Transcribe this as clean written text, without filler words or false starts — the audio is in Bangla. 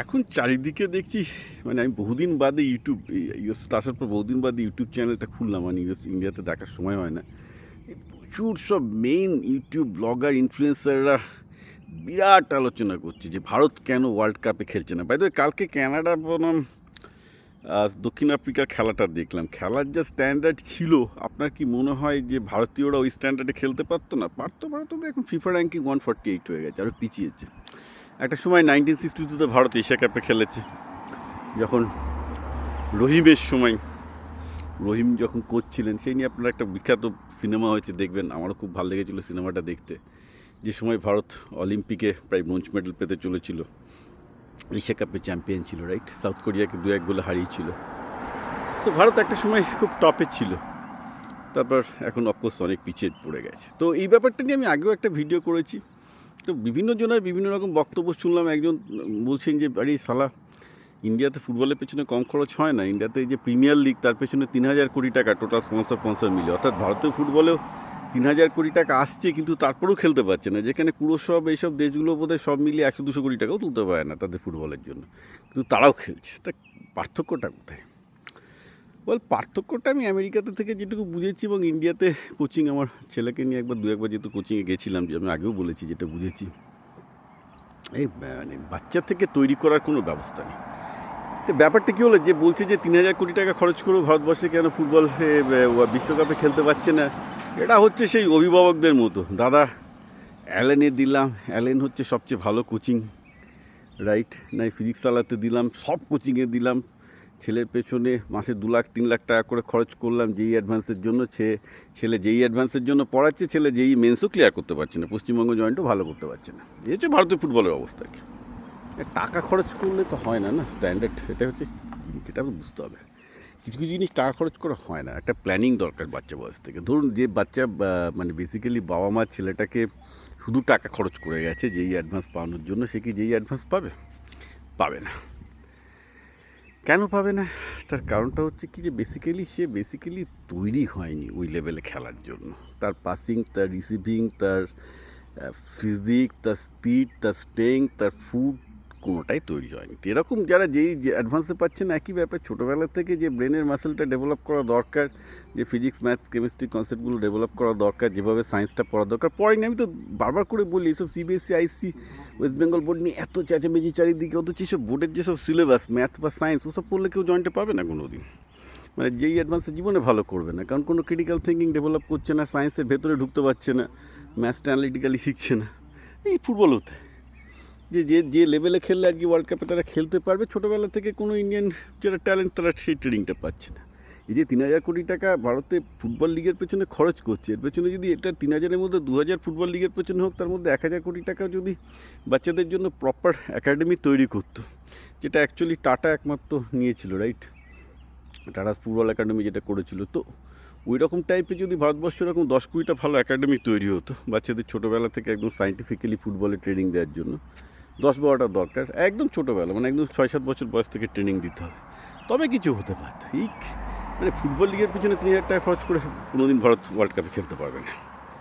এখন চারিদিকে দেখছি মানে আমি বহুদিন বাদে ইউটিউব ইউএস আসার পর বহুদিন বাদে ইউটিউব চ্যানেলটা খুললাম, মানে ইন্ডিয়াতে দেখার সময় হয় না। এই প্রচুর সব মেইন ইউটিউব ব্লগার ইনফ্লুয়েন্সাররা বিরাট আলোচনা করছে যে ভারত কেন ওয়ার্ল্ড কাপে খেলছে না। বাই দ্য ওয়ে, কালকে কানাডা বনাম দক্ষিণ আফ্রিকার খেলাটা দেখলাম। খেলার যা স্ট্যান্ডার্ড ছিল, আপনার কি মনে হয় যে ভারতীয়রা ওই স্ট্যান্ডার্ডে খেলতে পারতো না? পারতো তো এখন ফিফা র্যাঙ্কিং 148 হয়ে গেছে, আরও পিছিয়েছে। একটা সময় 1962-তে ভারত এশিয়া কাপে খেলেছে, যখন রহিমের সময়, রহিম যখন কোচ ছিলেন। সেই নিয়ে আপনার একটা বিখ্যাত সিনেমা হয়েছে, দেখবেন। আমারও খুব ভালো লেগেছিলো সিনেমাটা দেখতে। যে সময় ভারত অলিম্পিকে প্রায় ব্রোঞ্জ মেডেল পেতে চলেছিল, এশিয়া কাপে চ্যাম্পিয়ন ছিল, রাইট? সাউথ কোরিয়াকে 2-1 গোলে হারিয়েছিল। সো ভারত একটা সময় খুব টপে ছিল, তারপর এখন অফকোর্স অনেক পিছিয়ে পড়ে গেছে। তো এই ব্যাপারটা নিয়ে আমি আগেও একটা ভিডিও করেছি। তো বিভিন্ন জনের বিভিন্ন রকম বক্তব্য শুনলাম। একজন বলছেন যে আরে সালা, ইন্ডিয়াতে ফুটবলের পেছনে কম খরচ হয় না? ইন্ডিয়াতে এই যে প্রিমিয়ার লিগ, তার পেছনে 3000 কোটি টাকা টোটাল স্পন্সর মিলে। অর্থাৎ ভারতীয় ফুটবলেও 3000 কোটি টাকা আসছে, কিন্তু তারপরেও খেলতে পারছে না। যেখানে সব এইসব দেশগুলো বোধহয় সব মিলিয়ে 100-200 কোটি টাকাও তুলতে পারে না তাদের ফুটবলের জন্য, কিন্তু তারাও খেলছে। তা পার্থক্যটা কোথায়? পার্থক্যটা আমি আমেরিকাতে থেকে যেটুকু বুঝেছি, এবং ইন্ডিয়াতে কোচিং আমার ছেলেকে নিয়ে একবার 2-1বার যেহেতু কোচিংয়ে গেছিলাম, যে আমি আগেও বলেছি, যেটা বুঝেছি, এই মানে বাচ্চা থেকে তৈরি করার কোনো ব্যবস্থা নেই। তো ব্যাপারটা কী হলো, যে বলছে যে 3000 কোটি টাকা খরচ করেও ভারতবর্ষে কেন ফুটবল বিশ্বকাপে খেলতে পারছে না, এটা হচ্ছে সেই অভিভাবকদের মতো। দাদা অ্যালেনে দিলাম, অ্যালেন হচ্ছে সবচেয়ে ভালো কোচিং, রাইট? নাই ফিজিক্স চালাতে দিলাম, সব কোচিংয়ে দিলাম, ছেলের পেছনে মাসে 2 লাখ 3 লাখ টাকা করে খরচ করলাম যেই অ্যাডভান্সের জন্য। ছেলে যেই অ্যাডভান্সের জন্য পড়াচ্ছে, ছেলে যেই মেন্সও ক্লিয়ার করতে পারছে না, পশ্চিমবঙ্গ জয়েন্টও ভালো করতে পারছে না। এই হচ্ছে ভারতীয় ফুটবলের অবস্থা। কি টাকা খরচ করলে তো হয় না, না স্ট্যান্ডার্ড, এটা হচ্ছে জিনিস, এটা বুঝতে হবে। কিছু কিছু জিনিস টাকা খরচ করা হয় না, একটা প্ল্যানিং দরকার বাচ্চা বয়স থেকে। ধরুন যে বাচ্চা মানে বেসিক্যালি বাবা মা ছেলেটাকে শুধু টাকা খরচ করে গেছে যেই অ্যাডভান্স পাওয়ানোর জন্য, সে কি যেই অ্যাডভান্স পাবে না। কেন পাবে না? তার কারণটা হচ্ছে কি, যে বেসিক্যালি তৈরি হয়নি ওই লেভেলে খেলার জন্য। তার পাসিং, তার রিসিভিং, তার ফিজিক, তার স্পিড, তার স্ট্রেংথ, তার ফুড, কোনোটাই তৈরি হয়নি। এরকম যারা যেই অ্যাডভান্সে পাচ্ছেন, একই ব্যাপার। ছোটোবেলা থেকে যে ব্রেনের মাসেলটা ডেভেলপ করা দরকার, যে ফিজিক্স, ম্যাথস, কেমিস্ট্রি কনসেপ্টগুলো ডেভেলপ করা দরকার, যেভাবে সায়েন্সটা পড়া দরকার, পড়েনি। আমি তো বারবার করে বলি, এইসব সিবিএসসি, আইসি, ওয়েস্ট বেঙ্গল বোর্ড নিয়ে এত চেঁচামেচি চারিদিকে, অথচ এইসব বোর্ডের যেসব সিলেবাস, ম্যাথ বা সায়েন্স, ওসব পড়লে কেউ জয়েন্টে পাবে না কোনো দিন। মানে যেই অ্যাডভান্সে জীবনে ভালো করবে না, কারণ কোনো ক্রিটিক্যাল থিঙ্কিং ডেভেলপ করছে না, সায়েন্সের ভেতরে ঢুকতে পারছে না, ম্যাথসটা অ্যানালিটিক্যালি শিখছে না। এই ফুটবল হতে যে যে যে লেভেলে খেললে আর কি ওয়ার্ল্ড কাপে তারা খেলতে পারবে, ছোটোবেলা থেকে কোনো ইন্ডিয়ান যারা ট্যালেন্ট, তারা সেই ট্রেনিংটা পাচ্ছে না। এই যে 3000 কোটি টাকা ভারতে ফুটবল লিগের পেছনে খরচ করছে, এর পেছনে যদি এটা 3000-এর মধ্যে 2000 ফুটবল লিগের পেছনে হোক, তার মধ্যে 1000 কোটি টাকা যদি বাচ্চাদের জন্য প্রপার একাডেমি তৈরি করতো, যেটা অ্যাকচুয়ালি টাটা একমাত্র নিয়েছিল, রাইট? টাটা ফুটবল একাডেমি যেটা করেছিল, তো ওই রকম টাইপের যদি ভারতবর্ষ এরকম 10-20টা ভালো একাডেমি তৈরি হতো বাচ্চাদের ছোটোবেলা থেকে একদম সায়েন্টিফিক্যালি ফুটবলে ট্রেনিং দেওয়ার জন্য, 10-12টা দরকার, একদম ছোটোবেলা, মানে একদম 6-7 বছর বয়স থেকে ট্রেনিং দিতে হবে, তবে কিছু হতে পারত। এই মানে ফুটবল লিগের পিছনে 3000 টাকা খরচ করে কোনোদিন ভারত ওয়ার্ল্ড কাপে খেলতে পারবে না।